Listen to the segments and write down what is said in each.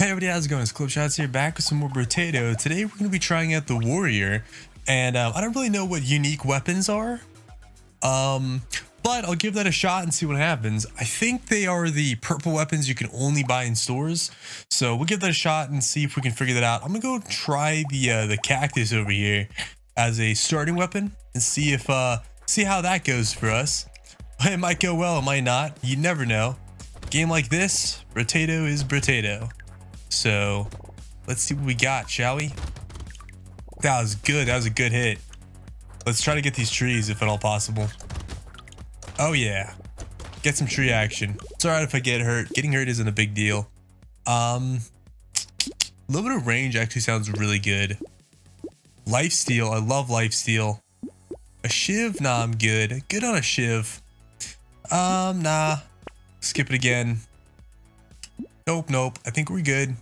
Hey everybody, how's it going? It's Clippedshots here, back with some more Brotato. Today we're going to be trying out the warrior, and I don't really know what unique weapons are, but I'll give that a shot and see what happens. I think they are the purple weapons you can only buy in stores, so we'll give that a shot and see if we can figure that out. I'm gonna go try the cactus over here as a starting weapon and see if see how that goes for us. It might go well, it might not. You never know. Game like this, Brotato is Brotato. So let's see what we got, shall we? That was good. That was a good hit. Let's try to get these trees if at all possible. Oh yeah, get some tree action. It's all right if I get hurt. Getting hurt isn't a big deal. A little bit of range actually sounds really good. Lifesteal, I love lifesteal. A shiv, nah, I'm good. Good on a shiv. Nah. Skip it again. Nope. I think we're good.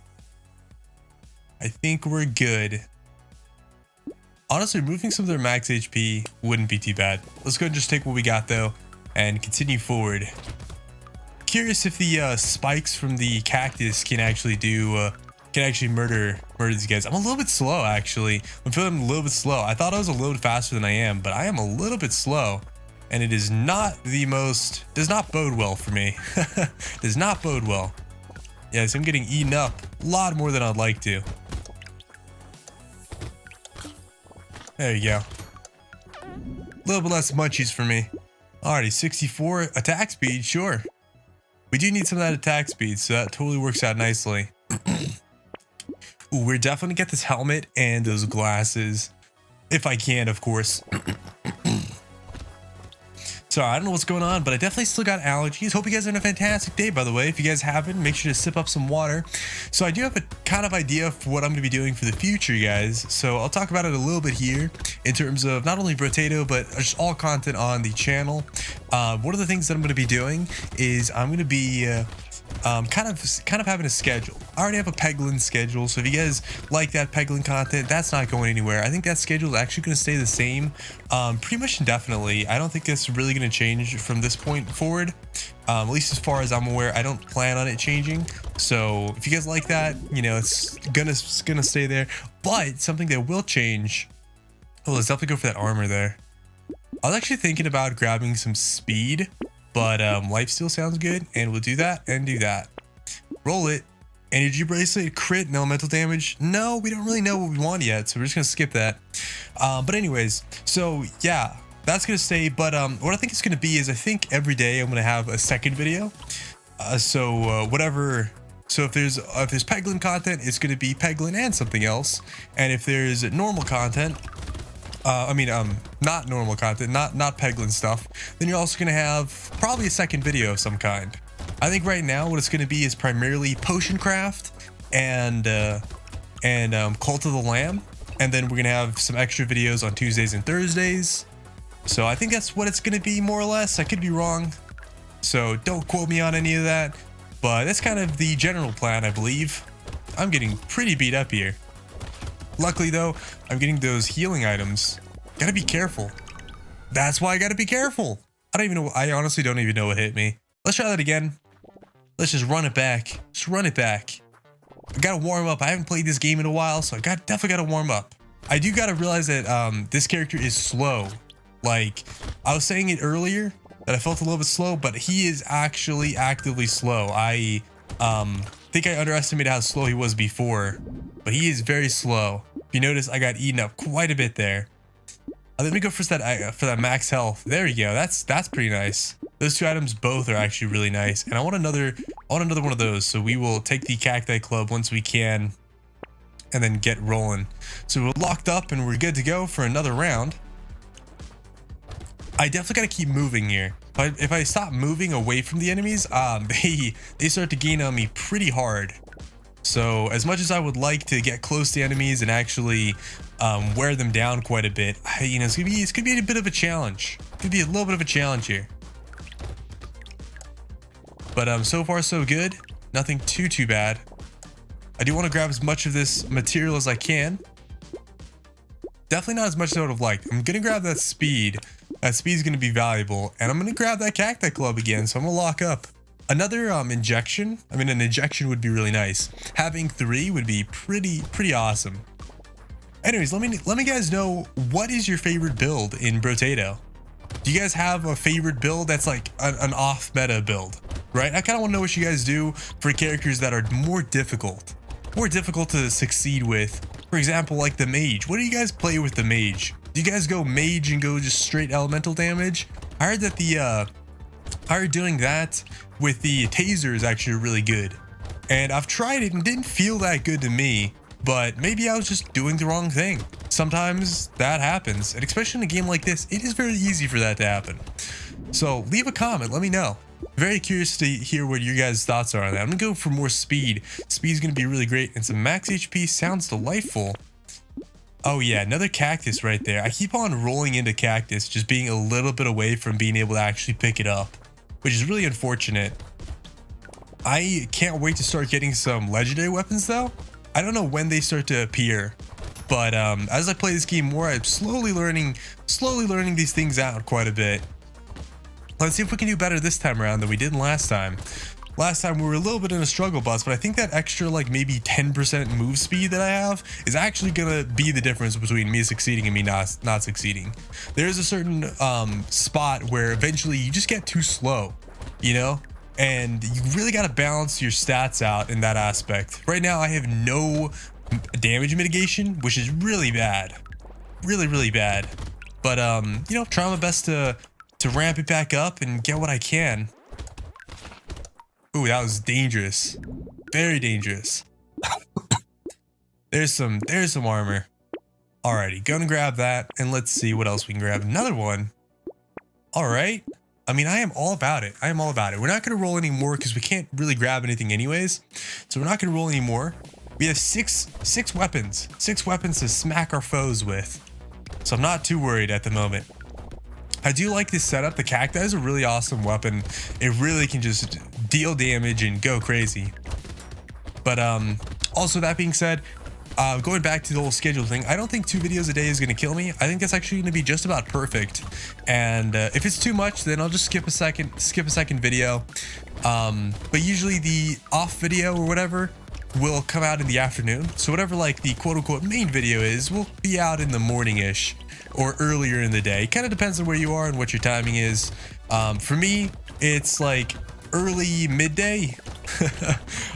Honestly, removing some of their max HP wouldn't be too bad. Let's go and just take what we got though and continue forward. Curious if the spikes from the cactus can actually murder these guys. I'm a little bit slow actually. I'm feeling a little bit slow. I thought I was a little bit faster than I am, but I am a little bit slow. And it is not does not bode well for me. Does not bode well. Yes, I'm getting eaten up a lot more than I'd like to. There you go. A little bit less munchies for me. Alrighty, 64 attack speed, sure. We do need some of that attack speed, so that totally works out nicely. Ooh, we're definitely gonna get this helmet and those glasses. If I can, of course. Sorry, I don't know what's going on, but I definitely still got allergies. Hope you guys are having a fantastic day, by the way. If you guys haven't, make sure to sip up some water. So I do have a kind of idea for what I'm going to be doing for the future, guys. So I'll talk about it a little bit here in terms of not only Brotato, but just all content on the channel. One of the things that I'm going to be doing is I'm going to be kind of having a schedule. I already have a Peglin schedule, so if you guys like that Peglin content, that's not going anywhere. I think that schedule is actually going to stay the same pretty much indefinitely. I don't think it's really going to change from this point forward, at least as far as I'm aware. I don't plan on it changing, so if you guys like that, you know, it's gonna stay there. But something that will change, oh, let's definitely go for that armor there. I was actually thinking about grabbing some speed, but lifesteal sounds good, and we'll do that and do that. Roll it. Energy bracelet, crit, and elemental damage. No, we don't really know what we want yet, so we're just gonna skip that. But anyways, so yeah, that's gonna stay. But what I think it's gonna be is I think every day I'm gonna have a second video. Whatever. So if there's Peglin content, it's gonna be Peglin and something else. And if there's normal content, not normal content, not Peglin stuff, then you're also gonna have probably a second video of some kind. I think right now what it's gonna be is primarily potion craft and Cult of the Lamb, and then we're gonna have some extra videos on Tuesdays and Thursdays. So I think that's what it's gonna be, more or less. I could be wrong, so don't quote me on any of that, but that's kind of the general plan, I believe. I'm getting pretty beat up here. Luckily though, I'm getting those healing items. Gotta be careful. That's why I gotta be careful. I honestly don't even know what hit me. Let's try that again. Let's just run it back. Just run it back. I gotta warm up. I haven't played this game in a while, so I definitely gotta warm up. I do gotta realize that this character is slow. Like, I was saying it earlier that I felt a little bit slow, but he is actually actively slow. I think I underestimated how slow he was before, but he is very slow. If you notice, I got eaten up quite a bit there. Let me go for that max health. There you go. That's pretty nice. Those two items both are actually really nice, and I want another one of those. So we will take the cacti club once we can, and then get rolling. So we're locked up and we're good to go for another round. I definitely gotta keep moving here. But if I stop moving away from the enemies, they start to gain on me pretty hard. So as much as I would like to get close to enemies and actually wear them down quite a bit, it's gonna be a bit of a challenge. Could be a little bit of a challenge here. But so far so good. Nothing too bad. I do want to grab as much of this material as I can. Definitely not as much as I would have liked. I'm gonna grab that speed. That speed is gonna be valuable, and I'm gonna grab that cacti club again. So I'm gonna lock up. Another injection. I mean, an injection would be really nice. Having 3 would be pretty awesome. Anyways, let me guys know, what is your favorite build in Brotato? Do you guys have a favorite build that's like an off meta build, right? I kind of want to know what you guys do for characters that are more difficult to succeed with. For example, like the mage. What do you guys play with the mage? Do you guys go mage and go just straight elemental damage? I heard that I heard doing that with the taser is actually really good, and I've tried it and didn't feel that good to me. But maybe I was just doing the wrong thing. Sometimes that happens, and especially in a game like this, it is very easy for that to happen. So leave a comment, let me know. Very curious to hear what your guys' thoughts are on that. I'm gonna go for more speed. Speed's gonna be really great, and some max HP sounds delightful. Oh yeah, another cactus right there. I keep on rolling into cactus, just being a little bit away from being able to actually pick it up, which is really unfortunate. I can't wait to start getting some legendary weapons though. I don't know when they start to appear, but as I play this game more, I'm slowly learning these things out quite a bit. Let's see if we can do better this time around than we did last time. Last time we were a little bit in a struggle bus, but I think that extra like maybe 10% move speed that I have is actually gonna be the difference between me succeeding and me not succeeding. There's a certain spot where eventually you just get too slow, you know? And you really got to balance your stats out in that aspect. Right now, I have no damage mitigation, which is really bad. Really bad. But, you know, try my best to ramp it back up and get what I can. Ooh, that was dangerous. Very dangerous. There's some armor. Alrighty, gonna grab that. And let's see what else we can grab. Another one. Alright. I mean, I am all about it. I am all about it. We're not going to roll anymore because we can't really grab anything anyways. So we're not going to roll anymore. We have six weapons. 6 weapons to smack our foes with. So I'm not too worried at the moment. I do like this setup. The cacti is a really awesome weapon. It really can just deal damage and go crazy. But also, that being said, going back to the whole schedule thing, I don't think 2 videos a day is going to kill me. I think that's actually going to be just about perfect. And if it's too much, then I'll just skip a second video. But usually the off video or whatever will come out in the afternoon. So whatever like the quote unquote main video is will be out in the morning-ish or earlier in the day. Kind of depends on where you are and what your timing is. For me, it's like early midday.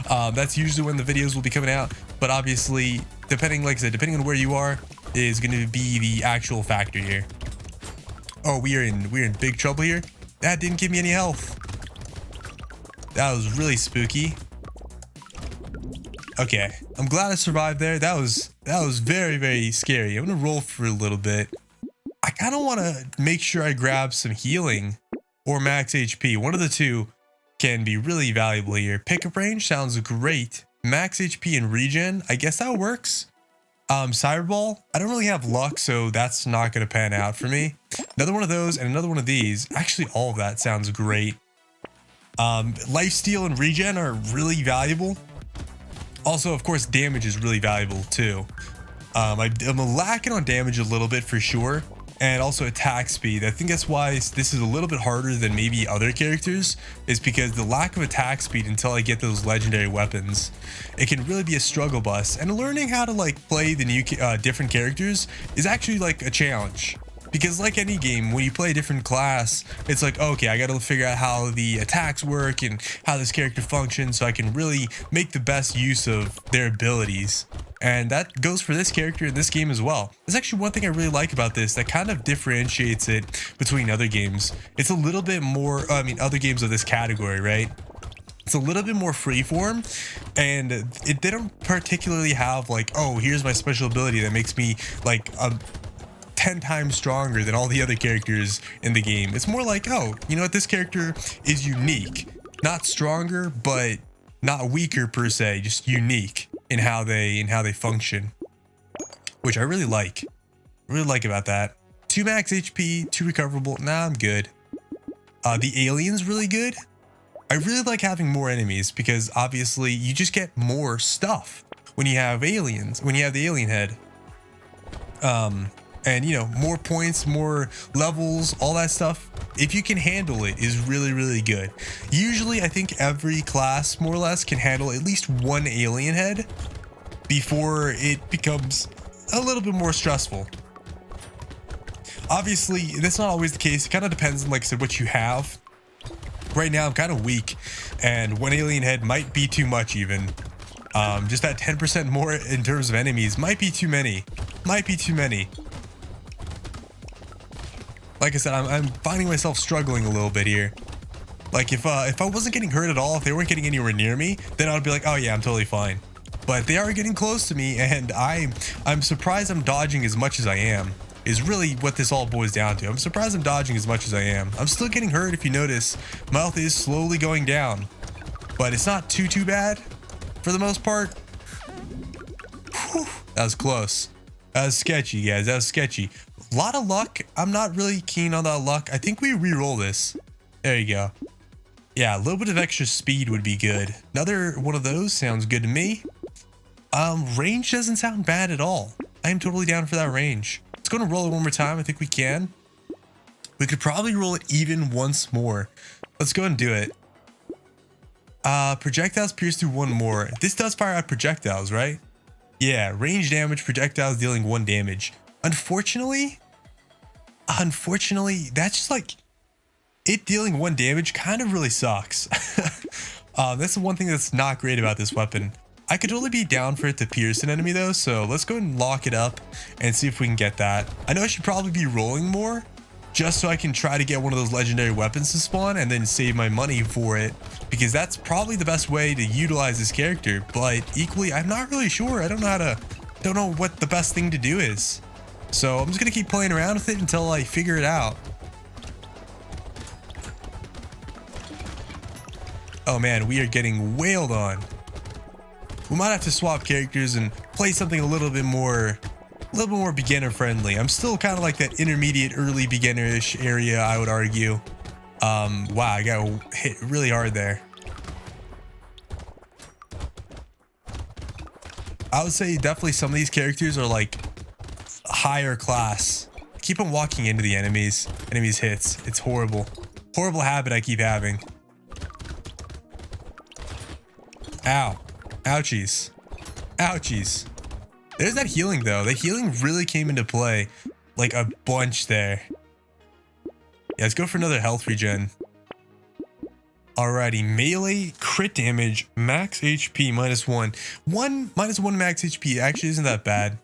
That's usually when the videos will be coming out. But obviously, depending, like I said, depending on where you are, is going to be the actual factor here. Oh, we're in big trouble here. That didn't give me any health. That was really spooky. Okay, I'm glad I survived there. That was very scary. I'm gonna roll for a little bit. I kind of want to make sure I grab some healing or max HP. One of the two can be really valuable here. Pickup range sounds great. Max HP and regen, I guess that works. Cyberball, I don't really have luck, so that's not going to pan out for me. Another one of those and another one of these. Actually, all of that sounds great. Lifesteal and regen are really valuable. Also, of course, damage is really valuable too. I'm lacking on damage a little bit for sure. And also attack speed. I think that's why this is a little bit harder than maybe other characters, is because the lack of attack speed until I get those legendary weapons, it can really be a struggle bus. And learning how to like play the new different characters is actually like a challenge. Because like any game, when you play a different class, it's like, okay, I got to figure out how the attacks work and how this character functions so I can really make the best use of their abilities. And that goes for this character in this game as well. There's actually one thing I really like about this that kind of differentiates it between other games. It's a little bit more, other games of this category, right? It's a little bit more freeform, and they don't particularly have like, oh, here's my special ability that makes me like 10 times stronger than all the other characters in the game. It's more like, oh, you know what, this character is unique. Not stronger, but not weaker per se, just unique in how they function, which I really like about that. 2 max HP, 2 recoverable. Nah, I'm good. The alien's really good. I really like having more enemies because obviously you just get more stuff when you have aliens, when you have the alien head. And you know, more points, more levels, all that stuff, if you can handle it, is really, really good. Usually I think every class more or less can handle at least one alien head before it becomes a little bit more stressful. Obviously that's not always the case. It kind of depends on, like I said, what you have. Right now I'm kind of weak, and one alien head might be too much even. Just that 10% more in terms of enemies might be too many. Might be too many. Like I said, I'm finding myself struggling a little bit here. Like if I wasn't getting hurt at all, if they weren't getting anywhere near me, then I would be like, oh yeah, I'm totally fine. But they are getting close to me, and I'm surprised I'm dodging as much as I am. Is really what this all boils down to. I'm surprised I'm dodging as much as I am. I'm still getting hurt, if you notice. My health is slowly going down, but it's not too bad for the most part. Whew, that was close. That was sketchy, guys. That was sketchy. A lot of luck. I'm not really keen on that luck. I think we re-roll this. There you go. Yeah, a little bit of extra speed would be good. Another one of those sounds good to me. Range doesn't sound bad at all. I am totally down for that range. Let's go and roll it one more time. I think we can. We could probably roll it even once more. Let's go and do it. Projectiles pierce through one more. This does fire out projectiles, right? Yeah, range damage, projectiles dealing 1 damage. Unfortunately, that's just like it dealing 1 damage kind of really sucks. That's the one thing that's not great about this weapon. I could totally be down for it to pierce an enemy though, so let's go and lock it up and see if we can get that. I know I should probably be rolling more just so I can try to get one of those legendary weapons to spawn and then save my money for it, because that's probably the best way to utilize this character. But equally, I'm not really sure. I don't know what the best thing to do is. So I'm just gonna keep playing around with it until I figure it out. Oh man, we are getting wailed on. We might have to swap characters and play something a little bit more beginner friendly. I'm still kind of like that intermediate, early beginner-ish area, I would argue. Wow, I got hit really hard there. I would say definitely some of these characters are like higher class. Keep on walking into the enemies hits. It's horrible. Horrible habit I keep having. Ow. Ouchies. Ouchies. There's that healing though. The healing really came into play like a bunch there. Yeah, let's go for another health regen. Alrighty, melee crit damage, max HP -1. -1 max HP actually isn't that bad.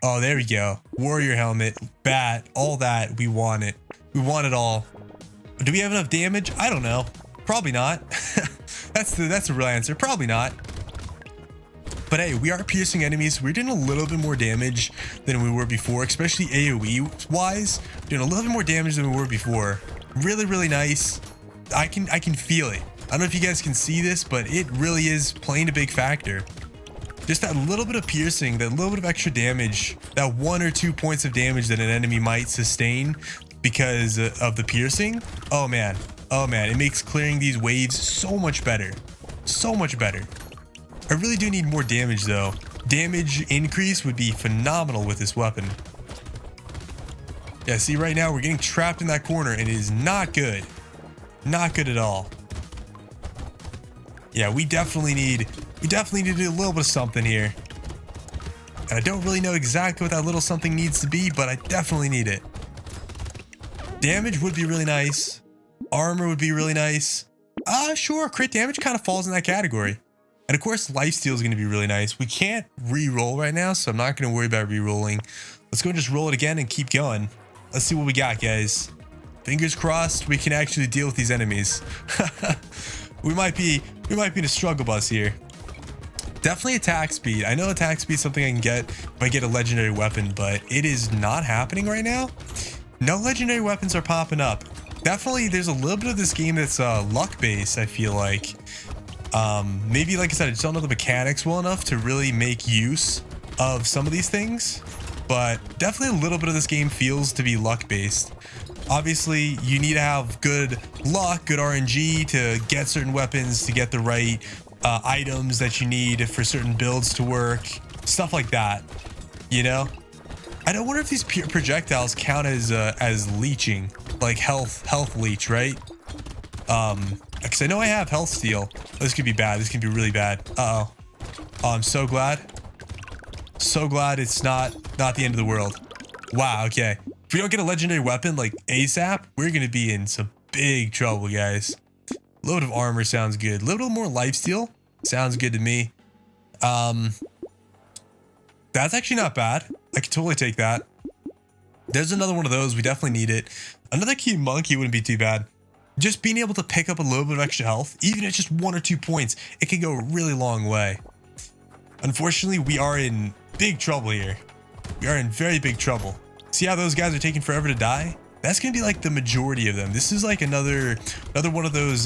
Oh, there we go. Warrior helmet, bat, all that. We want it. We want it all. Do we have enough damage? I don't know. Probably not. That's the real answer. Probably not. But hey, we are piercing enemies. We're doing a little bit more damage than we were before, especially AoE wise. Doing a little bit more damage than we were before. Really, really nice. I can feel it. I don't know if you guys can see this, but it really is playing a big factor. Just that little bit of piercing, that little bit of extra damage, that 1 or 2 points of damage that an enemy might sustain because of the piercing. Oh man. Oh man, it makes clearing these waves so much better. So much better. I really do need more damage though. Damage increase would be phenomenal with this weapon. Yeah, see right now we're getting trapped in that corner and it is not good. Not good at all. Yeah, we definitely need to do a little bit of something here. And I don't really know exactly what that little something needs to be, but I definitely need it. Damage would be really nice. Armor would be really nice. Sure, crit damage kind of falls in that category. And of course, lifesteal is going to be really nice. We can't re-roll right now, so I'm not going to worry about re-rolling. Let's go and just roll it again and keep going. Let's see what we got, guys. Fingers crossed we can actually deal with these enemies. we might be in a struggle bus here. Definitely attack speed. I know attack speed is something I can get if I get a legendary weapon, but it is not happening right now. No legendary weapons are popping up. Definitely, there's a little bit of this game that's luck-based, I feel like. Maybe, like I said, I just don't know the mechanics well enough to really make use of some of these things. But definitely a little bit of this game feels to be luck-based. Obviously, you need to have good luck, good RNG to get certain weapons, to get the right items that you need for certain builds to work. Stuff like that, you know? I don't wonder if these projectiles count as leeching, like health leech, right? Because I know I have health steal. This could be bad. This could be really bad. Uh-oh. Oh, I'm so glad. So glad it's not the end of the world. Wow, okay. If we don't get a legendary weapon like ASAP, we're going to be in some big trouble, guys. Load of armor sounds good. A little more lifesteal sounds good to me. That's actually not bad. I could totally take that. There's another one of those. We definitely need it. Another key monkey wouldn't be too bad. Just being able to pick up a little bit of extra health, even at just 1 or 2 points, it can go a really long way. Unfortunately, we are in big trouble here. We are in very big trouble. See how those guys are taking forever to die? That's gonna be like the majority of them. This is like another one of those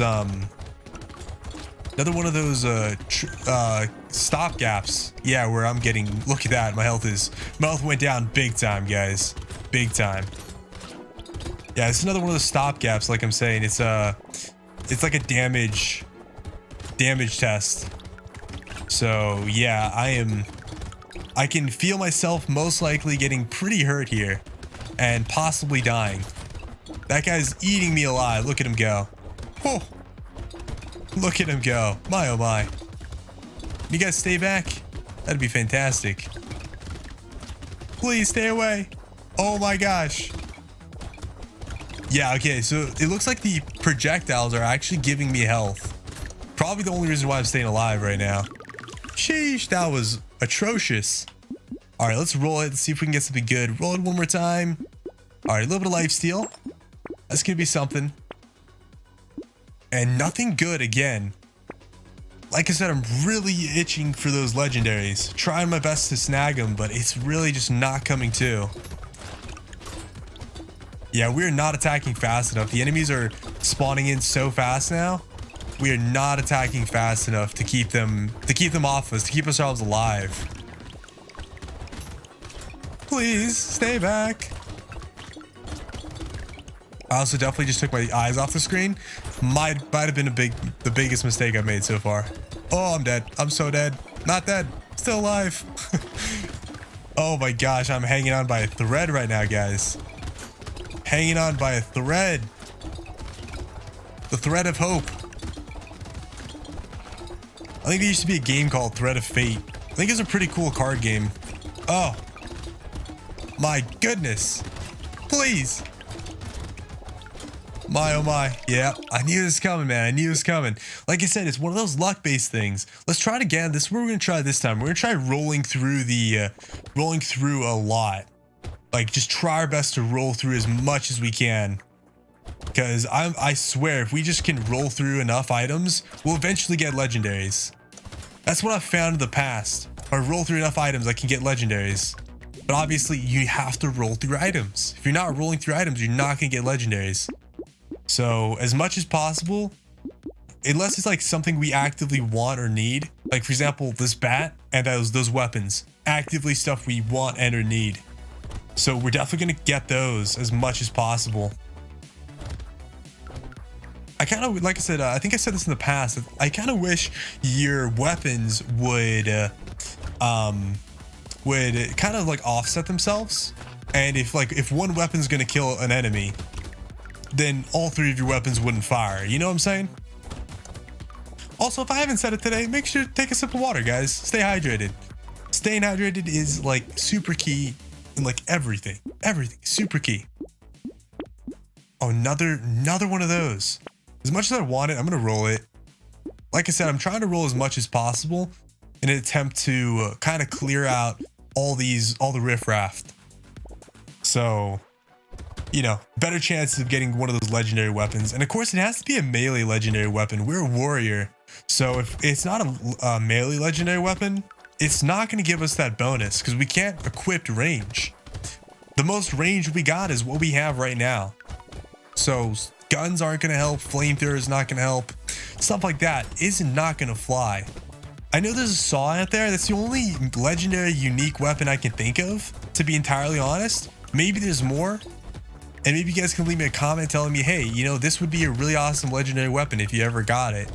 stop gaps. Yeah, where I'm getting, look at that, my health went down big time, guys. Big time. Yeah, it's another one of those stop gaps, like I'm saying. It's like a damage test. So yeah, I can feel myself most likely getting pretty hurt here and possibly dying. That guy's eating me alive. Look at him go. Oh, look at him go. My, oh my. You guys stay back? That'd be fantastic. Please stay away. Oh my gosh. Yeah, okay, so it looks like the projectiles are actually giving me health. Probably the only reason why I'm staying alive right now. Sheesh, that was atrocious. All right, let's roll it. Let's see if we can get something good. Roll it one more time. All right, a little bit of life steal. That's gonna be something. And nothing good again. Like I said, I'm really itching for those legendaries. Trying my best to snag them, but it's really just not coming to. Yeah, we're not attacking fast enough. The enemies are spawning in so fast now. We are not attacking fast enough to keep them off us, to keep ourselves alive. Please stay back. I also definitely just took my eyes off the screen. Might have been the biggest mistake I've made so far. Oh, I'm dead. I'm so dead. Not dead. Still alive. Oh my gosh, I'm hanging on by a thread right now, guys. Hanging on by a thread. The thread of hope. I think there used to be a game called Thread of Fate. I think it's a pretty cool card game. Oh. My goodness. Please. My, oh my. Yeah, I knew this was coming, man. I knew it was coming. Like I said, it's one of those luck-based things. Let's try it again. This is what we're going to try this time. We're going to try rolling through a lot. Like, just try our best to roll through as much as we can. Because I swear, if we just can roll through enough items, we'll eventually get legendaries. That's what I've found in the past. If I roll through enough items, I can get legendaries. But obviously, you have to roll through items. If you're not rolling through items, you're not going to get legendaries. So, as much as possible, unless it's like something we actively want or need, like for example, this bat and those weapons, actively stuff we want and or need. So we're definitely going to get those as much as possible. I kind of, like I said, I think I said this in the past, I kind of wish your weapons would kind of like offset themselves. And if one weapon's going to kill an enemy, then all 3 of your weapons wouldn't fire. You know what I'm saying? Also, if I haven't said it today, make sure to take a sip of water, guys. Stay hydrated. Staying hydrated is like super key in like everything. Everything. Super key. Oh, another one of those. As much as I want it, I'm going to roll it. Like I said, I'm trying to roll as much as possible in an attempt to kind of clear out all the riffraff. So, you know, better chances of getting one of those legendary weapons. And of course, it has to be a melee legendary weapon. We're a warrior. So if it's not a melee legendary weapon, it's not going to give us that bonus because we can't equip range. The most range we got is what we have right now. So guns aren't going to help. Flamethrower is not going to help. Stuff like that is not going to fly. I know there's a saw out there. That's the only legendary unique weapon I can think of, to be entirely honest. Maybe there's more. And maybe you guys can leave me a comment telling me, hey, you know, this would be a really awesome legendary weapon if you ever got it.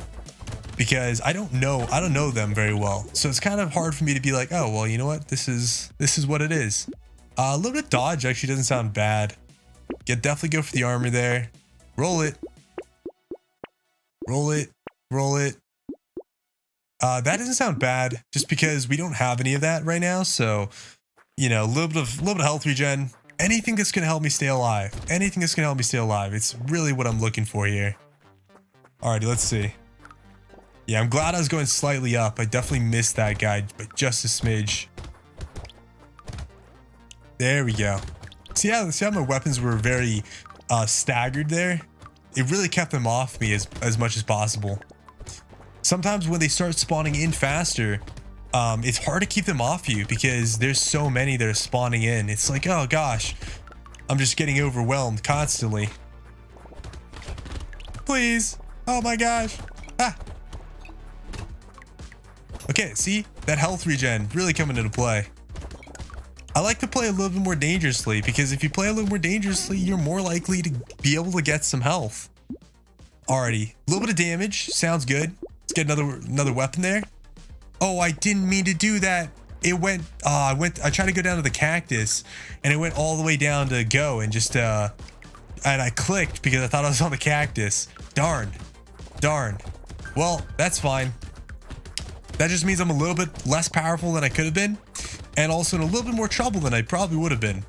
Because I don't know them very well. So it's kind of hard for me to be like, oh, well, you know what? This is what it is. A little bit of dodge actually doesn't sound bad. Yeah, definitely go for the armor there. Roll it. Roll it. Roll it. That doesn't sound bad just because we don't have any of that right now. So, you know, a little bit of health regen. Anything that's going to help me stay alive. Anything that's going to help me stay alive. It's really what I'm looking for here. Alrighty, let's see. Yeah, I'm glad I was going slightly up. I definitely missed that guy, but just a smidge. There we go. See how my weapons were very staggered there? It really kept them off me as much as possible. Sometimes when they start spawning in faster, it's hard to keep them off you because there's so many that are spawning in. It's like, oh gosh, I'm just getting overwhelmed constantly. Please. Oh my gosh. Ah. Okay, see? That health regen really coming into play. I like to play a little bit more dangerously because if you play a little more dangerously, you're more likely to be able to get some health. Alrighty, a little bit of damage. Sounds good. Let's get another weapon there. Oh, I didn't mean to do that. It went, I tried to go down to the cactus and it went all the way down to go and just, and I clicked because I thought I was on the cactus. Darn. Well, that's fine. That just means I'm a little bit less powerful than I could have been and also in a little bit more trouble than I probably would have been.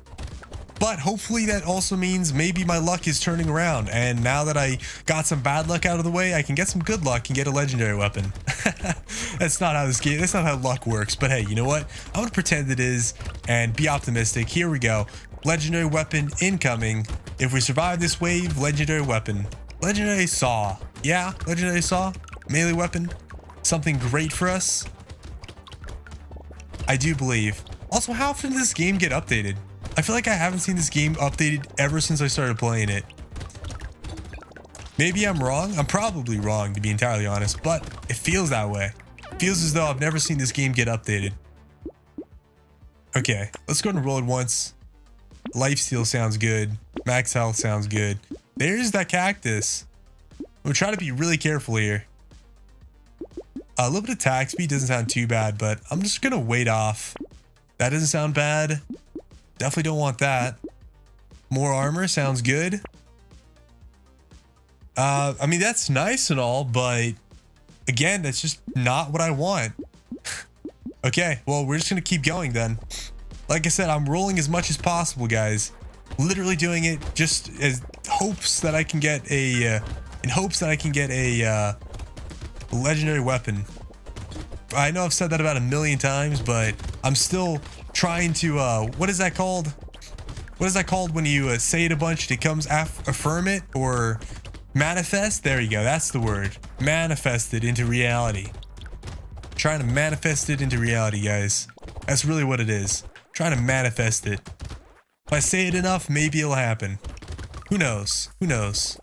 But hopefully that also means maybe my luck is turning around. And now that I got some bad luck out of the way, I can get some good luck and get a legendary weapon. That's not how luck works. But hey, you know what? I'm going to pretend it is and be optimistic. Here we go. Legendary weapon incoming. If we survive this wave, legendary weapon. Legendary saw. Yeah, legendary saw. Melee weapon. Something great for us. I do believe. Also, how often does this game get updated? I feel like I haven't seen this game updated ever since I started playing it. Maybe I'm wrong. I'm probably wrong, to be entirely honest, but it feels that way. It feels as though I've never seen this game get updated. Okay, let's go and roll it once. Lifesteal sounds good. Max health sounds good. There's that cactus. We'll try to be really careful here. A little bit of attack speed doesn't sound too bad, but I'm just going to wait off. That doesn't sound bad. Definitely don't want that. More armor sounds good. I mean, that's nice and all, but again, that's just not what I want. Okay, well, we're just going to keep going then. Like I said, I'm rolling as much as possible, guys. Literally doing it just as hopes that I can get a, legendary weapon. I know I've said that about a million times, but I'm still trying to, what is that called? What is that called when you say it a bunch and it comes affirm it or manifest? There you go. That's the word. Manifest it into reality. Trying to manifest it into reality, guys. That's really what it is. Trying to manifest it. If I say it enough, maybe it'll happen. Who knows? Who knows?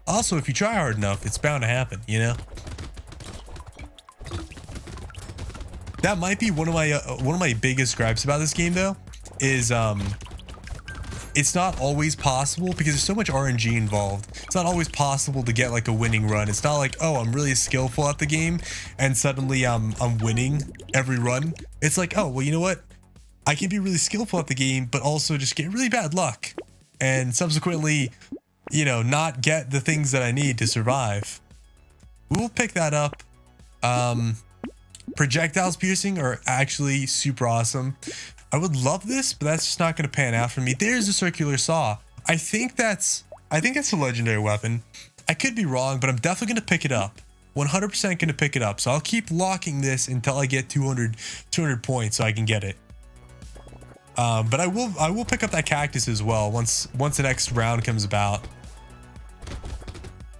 Also, if you try hard enough, it's bound to happen, you know? That might be one of my biggest gripes about this game, though, is it's not always possible because there's so much RNG involved. It's not always possible to get like a winning run. It's not like, oh, I'm really skillful at the game and suddenly I'm winning every run. It's like, oh, well, you know what? I can be really skillful at the game, but also just get really bad luck and subsequently, you know, not get the things that I need to survive. We'll pick that up. Projectiles piercing are actually super awesome. I would love this, but that's just not going to pan out for me. There's a circular saw. I think that's a legendary weapon. I could be wrong, but I'm definitely going to pick it up. 100% going to pick it up. So I'll keep locking this until I get 200 points so I can get it. But I will pick up that cactus as well once the next round comes about.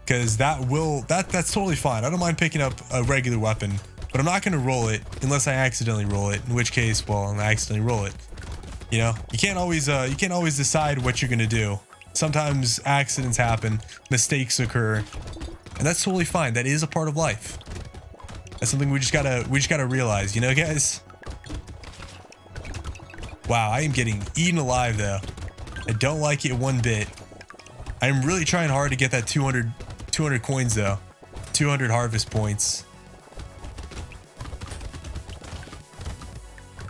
Because that's totally fine. I don't mind picking up a regular weapon. But I'm not going to roll it unless I accidentally roll it, in which case, well, I accidentally roll it. You know, you can't always decide what you're going to do. Sometimes accidents happen, mistakes occur, and that's totally fine. That is a part of life. That's something we just gotta realize, you know, guys? Wow, I am getting eaten alive though. I don't like it one bit. I'm really trying hard to get that 200 coins though. 200 harvest points.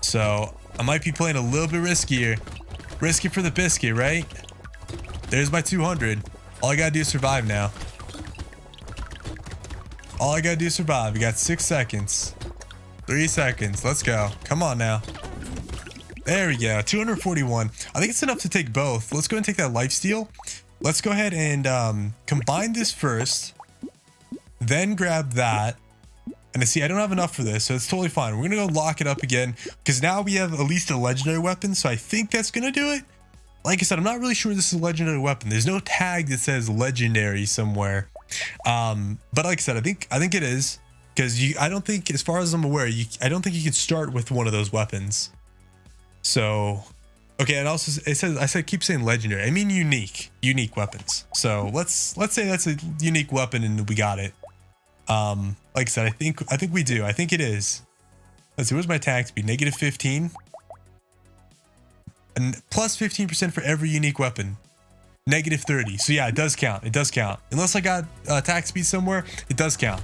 So I might be playing a little bit riskier. Risk it for the biscuit, right? There's my 200. All I gotta do is survive now. All I gotta do is survive. We got 6 seconds. 3 seconds. Let's go. Come on now. There we go. 241. I think it's enough to take both. Let's go and take that lifesteal. Let's go ahead and combine this first. Then grab that. And see, I don't have enough for this, so it's totally fine. We're gonna go lock it up again because now we have at least a legendary weapon, so I think that's gonna do it. Like I said, I'm not really sure this is a legendary weapon. There's no tag that says legendary somewhere. But like I said, I think it is, because I don't think, as far as I'm aware, I don't think you can start with one of those weapons. So okay, and also it says, I said keep saying legendary. I mean unique weapons. So let's say that's a unique weapon and we got it. Like I said, I think we do. I think it is. Let's see, where's my attack speed? Negative 15. And plus 15% for every unique weapon. Negative 30. So yeah, it does count. It does count. Unless I got attack speed somewhere, it does count.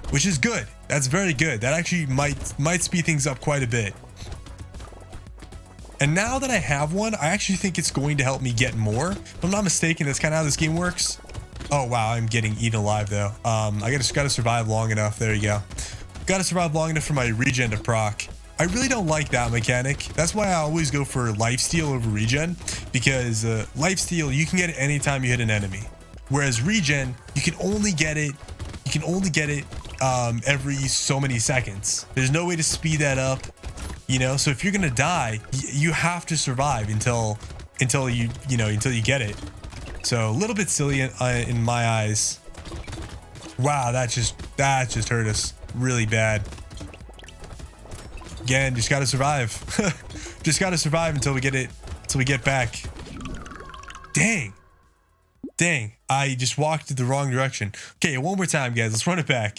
Which is good. That's very good. That actually might speed things up quite a bit. And now that I have one, I actually think it's going to help me get more. If I'm not mistaken, that's kind of how this game works. Oh wow, I'm getting eaten alive though. I just gotta survive long enough. There you go. Gotta survive long enough for my regen to proc. I really don't like that mechanic. That's why I always go for lifesteal over regen, because lifesteal you can get it anytime you hit an enemy, whereas regen you can only get it every so many seconds. There's no way to speed that up, you know. So if you're gonna die, you have to survive until you get it. So a little bit silly in my eyes. Wow, that just hurt us really bad. Again, just gotta survive. Just gotta survive until we get it, until we get back. Dang, I just walked in the wrong direction. Okay, one more time, guys. Let's run it back.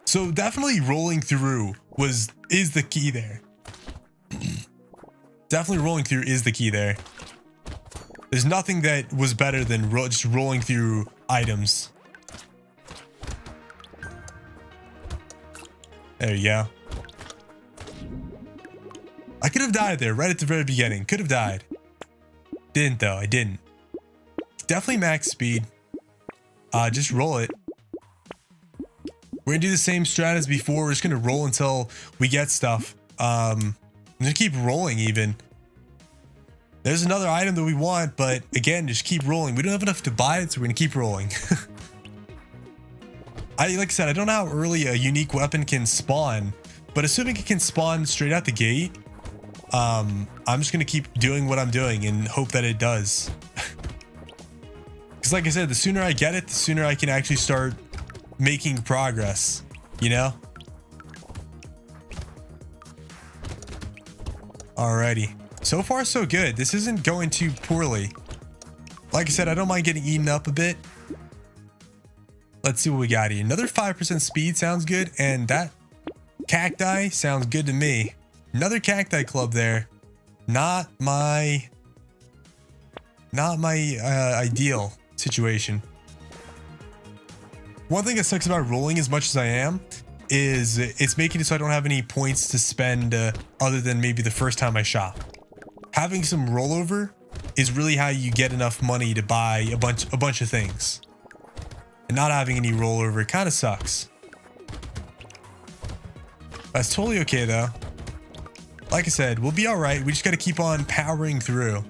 So definitely rolling through is the key there. Definitely rolling through is the key there. There's nothing that was better than just rolling through items. There you go. I could have died there right at the very beginning. Could have died. Didn't though. I didn't. Definitely max speed. Just roll it. We're gonna do the same strat as before. We're just gonna roll until we get stuff. I'm gonna keep rolling even. There's another item that we want, but again, just keep rolling. We don't have enough to buy it, so we're gonna keep rolling. Like I said, I don't know how early a unique weapon can spawn, but assuming it can spawn straight out the gate, I'm just gonna keep doing what I'm doing and hope that it does. Because like I said, the sooner I get it, the sooner I can actually start making progress, you know? Alrighty. So far, so good. This isn't going too poorly. Like I said, I don't mind getting eaten up a bit. Let's see what we got here. Another 5% speed sounds good. And that cacti sounds good to me. Another cacti club there. Not my ideal situation. One thing that sucks about rolling as much as I am is it's making it so I don't have any points to spend other than maybe the first time I shop. Having some rollover is really how you get enough money to buy a bunch of things. And not having any rollover kind of sucks. That's totally okay though. Like I said, we'll be all right. We just got to keep on powering through.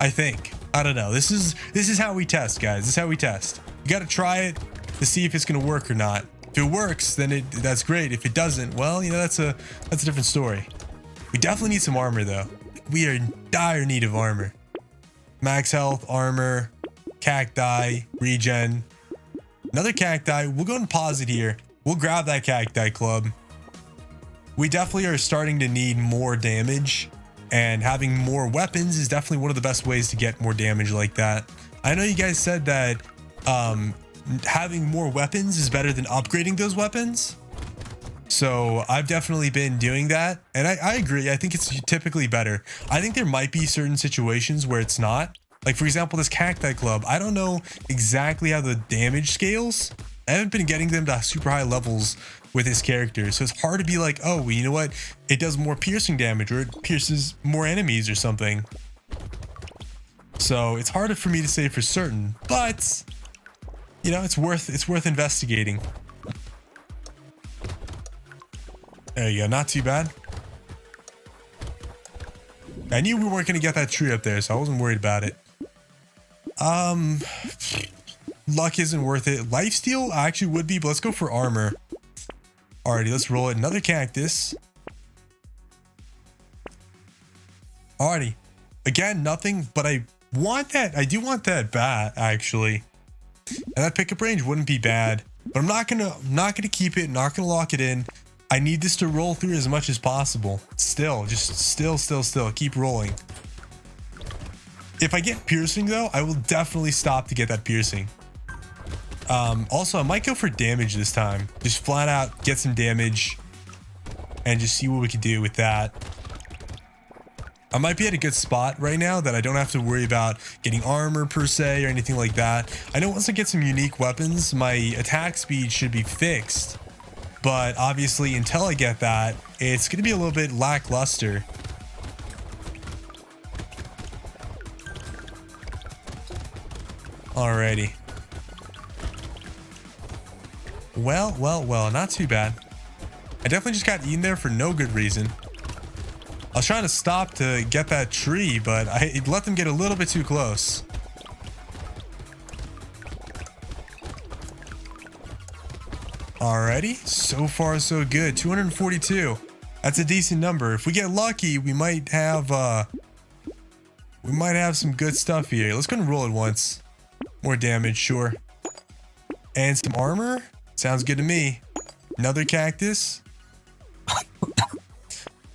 I think. I don't know. This is how we test, guys. This is how we test. You got to try it to see if it's going to work or not. If it works, then that's great. If it doesn't, well, you know, that's a different story. We definitely need some armor though. We are in dire need of armor. Max health, armor, cacti, regen. Another cacti. We'll go and pause it here. We'll grab that cacti club. We definitely are starting to need more damage, and having more weapons is definitely one of the best ways to get more damage like that. I know you guys said that having more weapons is better than upgrading those weapons. So I've definitely been doing that, and I agree. I think it's typically better. I think there might be certain situations where it's not. Like for example, this cacti club. I don't know exactly how the damage scales. I haven't been getting them to super high levels with his character. So it's hard to be like, oh, well, you know what? It does more piercing damage, or it pierces more enemies or something. So it's harder for me to say for certain, but you know, it's worth investigating. There you go, not too bad. I knew we weren't gonna get that tree up there, so I wasn't worried about it. Luck isn't worth it. Lifesteal actually would be, but let's go for armor. Alrighty, let's roll it. Another cactus. Alrighty. Again, nothing, but I want that. I do want that bat, actually. And that pickup range wouldn't be bad. But I'm not gonna keep it, not gonna lock it in. I need this to roll through as much as possible. Still. Keep rolling. If I get piercing though, I will definitely stop to get that piercing. Also, I might go for damage this time. Just flat out get some damage and just see what we can do with that. I might be at a good spot right now that I don't have to worry about getting armor per se or anything like that. I know once I get some unique weapons, my attack speed should be fixed. But obviously until I get that, it's going to be a little bit lackluster. Alrighty. Well, not too bad. I definitely just got eaten there for no good reason. I was trying to stop to get that tree, but I let them get a little bit too close. Alrighty, so far so good. 242. That's a decent number. If we get lucky, we might have some good stuff here. Let's go and roll it once. More damage, sure. And some armor. Sounds good to me. Another cactus.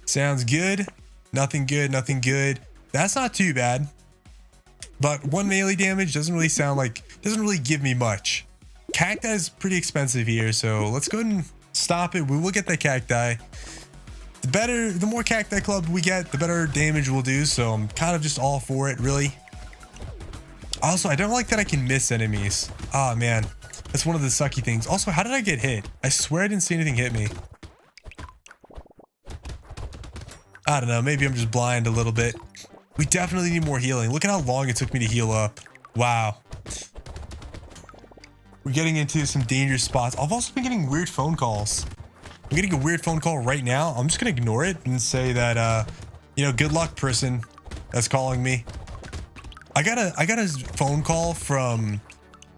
Sounds good. Nothing good, nothing good. That's not too bad. But one melee damage doesn't really give me much. Cacti is pretty expensive here, so let's go ahead and stop it. We will get that cacti. The more cacti club we get, the better damage we'll do. So I'm kind of just all for it, really. Also, I don't like that I can miss enemies. Oh man, that's one of the sucky things. Also, how did I get hit? I swear I didn't see anything hit me. I don't know, maybe I'm just blind a little bit. We definitely need more healing. Look at how long it took me to heal up. Wow. We're getting into some dangerous spots. I've also been getting weird phone calls. I'm getting a weird phone call right now. I'm just gonna ignore it and say that, you know, good luck person that's calling me. I got a phone call from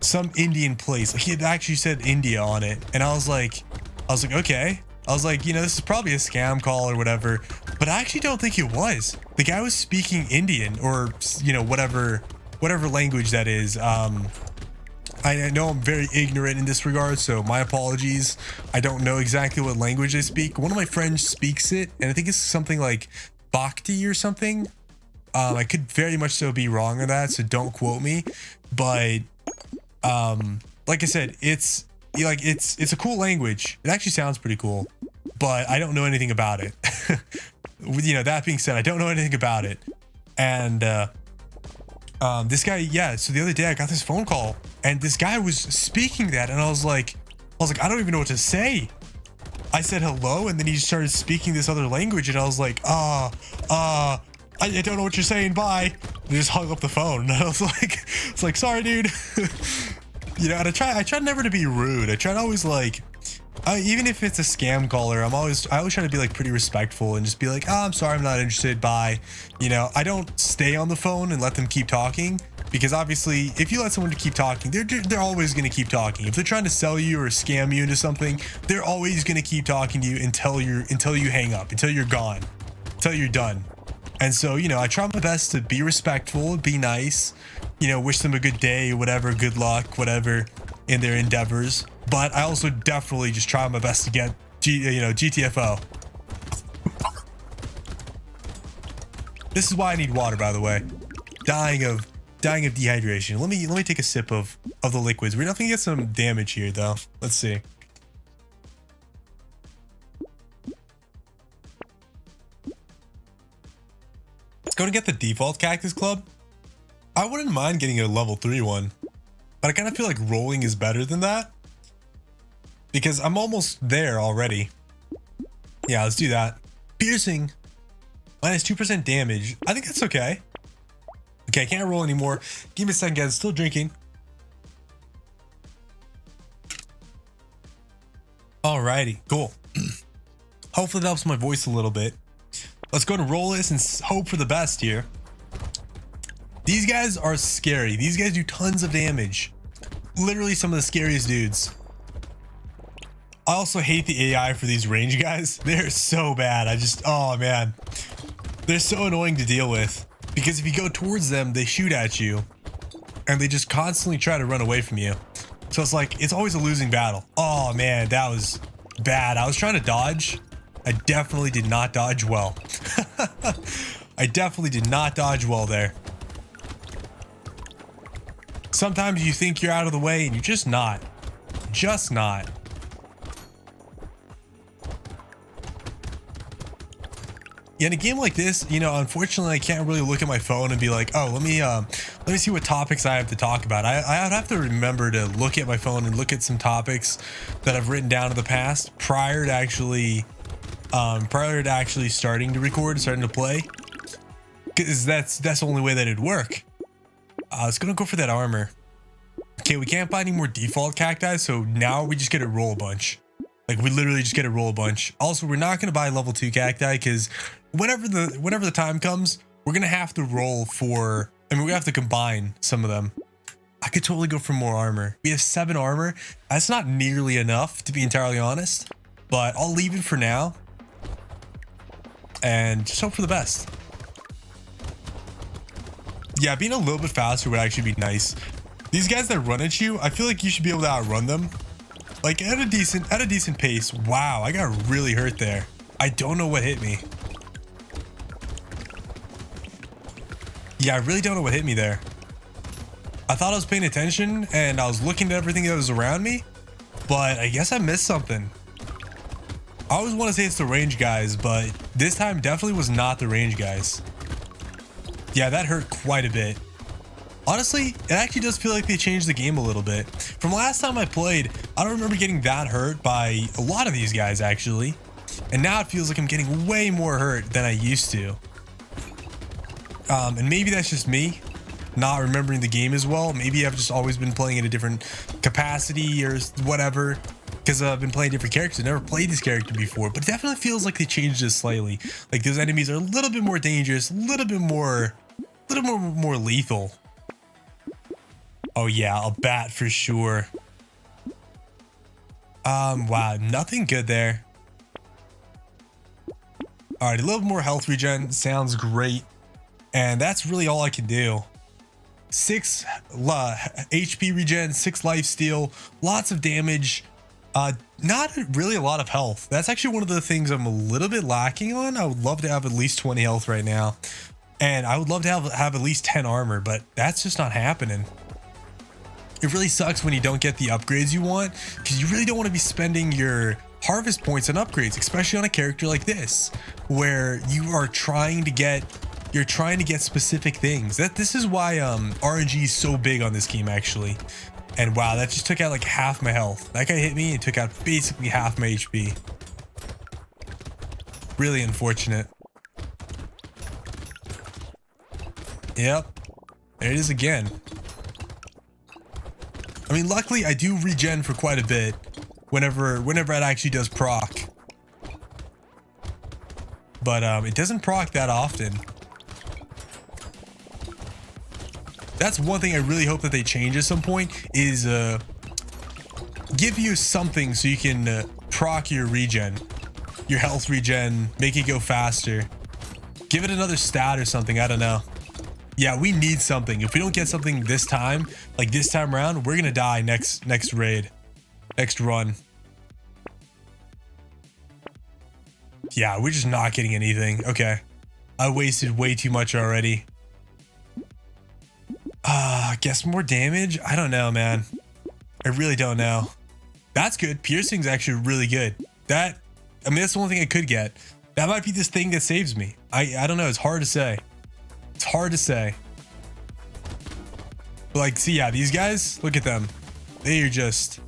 some Indian place. He had actually said India on it. And I was like, okay. I was like, you know, this is probably a scam call or whatever, but I actually don't think it was. The guy was speaking Indian or, you know, whatever language that is. I know I'm very ignorant in this regard, so my apologies. I don't know exactly what language they speak. One of my friends speaks it, and I think it's something like Bhakti or something. I could very much so be wrong on that, so don't quote me. But like I said, it's a cool language. It actually sounds pretty cool, but I don't know anything about it. You know, that being said, I don't know anything about it. And this guy, yeah, so the other day I got this phone call and this guy was speaking that, and I was like, I don't even know what to say. I said hello, and then he started speaking this other language, and I was like, I don't know what you're saying, bye. And he just hung up the phone, and I was like, sorry, dude. You know, and I try never to be rude. I try to always even if it's a scam caller, I always try to be like pretty respectful and just be like, I'm sorry, I'm not interested, bye. You know, I don't stay on the phone and let them keep talking, because obviously if you let someone to keep talking, they're always going to keep talking. If they're trying to sell you or scam you into something, they're always going to keep talking to you until you hang up, until you're gone, until you're done. And so, you know, I try my best to be respectful, be nice, you know, wish them a good day, whatever, good luck, whatever, in their endeavors. But I also definitely just try my best to get, GTFO. This is why I need water, by the way. Dying of dehydration. Let me take a sip of the liquids. We're definitely gonna get some damage here, though. Let's see. Let's go to get the default cactus club. I wouldn't mind getting a level 3 one, but I kind of feel like rolling is better than that. because I'm almost there already. Yeah, let's do that. Piercing, minus 2% damage. I think that's okay. Okay, I can't roll anymore. Give me a second, guys. Still drinking. Alrighty, cool. Hopefully that helps my voice a little bit. Let's go to roll this and hope for the best here. These guys are scary. These guys do tons of damage. Literally some of the scariest dudes. I also hate the AI for these range guys. They're so bad. Oh man. They're so annoying to deal with. Because if you go towards them, they shoot at you. And they just constantly try to run away from you. So it's like, it's always a losing battle. Oh man, that was bad. I was trying to dodge. I definitely did not dodge well. I definitely did not dodge well there. Sometimes you think you're out of the way and you're just not. Just not. Yeah, in a game like this, you know, unfortunately, I can't really look at my phone and be like, oh, let me see what topics I have to talk about. I have to remember to look at my phone and look at some topics that I've written down in the past prior to actually starting to record, starting to play, because that's the only way that it'd work. I was gonna go for that armor. Okay, we can't buy any more default cacti, so now we just get to roll a bunch. Like, we literally just get to roll a bunch. Also, we're not gonna buy level 2 cacti because whenever the time comes, we're gonna have to roll for. I mean, we're gonna have to combine some of them. I could totally go for more armor. We have 7 armor. That's not nearly enough, to be entirely honest. But I'll leave it for now. And just hope for the best. Yeah, being a little bit faster would actually be nice. These guys that run at you, I feel like you should be able to outrun them. Like at a decent pace. Wow, I got really hurt there. I don't know what hit me. Yeah, I really don't know what hit me there. I thought I was paying attention and I was looking at everything that was around me, but I guess I missed something. I always want to say it's the range guys, but this time definitely was not the range guys. Yeah, that hurt quite a bit. Honestly, it actually does feel like they changed the game a little bit. From last time I played, I don't remember getting that hurt by a lot of these guys actually. And now it feels like I'm getting way more hurt than I used to. And maybe that's just me not remembering the game as well. Maybe I've just always been playing in a different capacity or whatever, because I've been playing different characters. I've never played this character before, but it definitely feels like they changed this slightly. Like those enemies are a little bit more dangerous, a little bit more lethal. Oh yeah, a bat for sure. Wow, nothing good there. All right, a little more health regen sounds great. And that's really all I can do. 6 HP regen, 6 life steal, lots of damage. Not really a lot of health. That's actually one of the things I'm a little bit lacking on. I would love to have at least 20 health right now. And I would love to have at least 10 armor, but that's just not happening. It really sucks when you don't get the upgrades you want, because you really don't want to be spending your harvest points on upgrades, especially on a character like this, where you are trying to get specific things. This is why RNG is so big on this game actually. And wow, that just took out like half my health. That guy hit me and took out basically half my HP. Really unfortunate. Yep, there it is again. I mean, luckily I do regen for quite a bit whenever it actually does proc. But it doesn't proc that often. That's one thing I really hope that they change at some point, is give you something so you can proc your regen, your health regen, make it go faster. Give it another stat or something, I don't know. Yeah, we need something. If we don't get something this time, like this time around, we're gonna die next raid, next run. Yeah, we're just not getting anything. Okay, I wasted way too much already. Guess more damage? I don't know, man. I really don't know. That's good. Piercing's actually really good. I mean, that's the only thing I could get. That might be this thing that saves me. I don't know. It's hard to say. It's hard to say. But like, see, yeah, these guys, look at them. They are just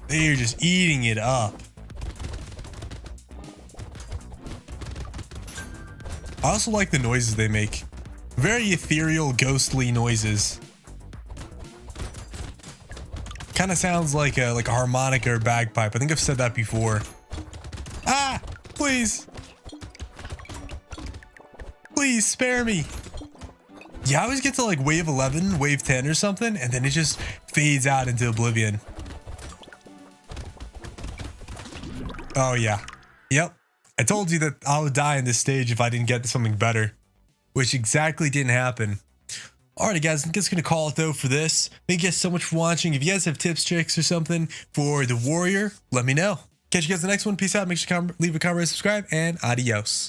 They're just eating it up. I also like the noises they make. Very ethereal, ghostly noises. Kind of sounds like a harmonica or bagpipe. I think I've said that before. Ah, please. Please spare me. Yeah, I always get to like wave 11, wave 10 or something, and then it just fades out into oblivion. Oh yeah. Yep. I told you that I would die in this stage if I didn't get something better, which exactly didn't happen. Alrighty guys, I'm just going to call it though for this. Thank you guys so much for watching. If you guys have tips, tricks, or something for the warrior, let me know. Catch you guys in the next one. Peace out. Make sure to leave a comment, subscribe, and adios.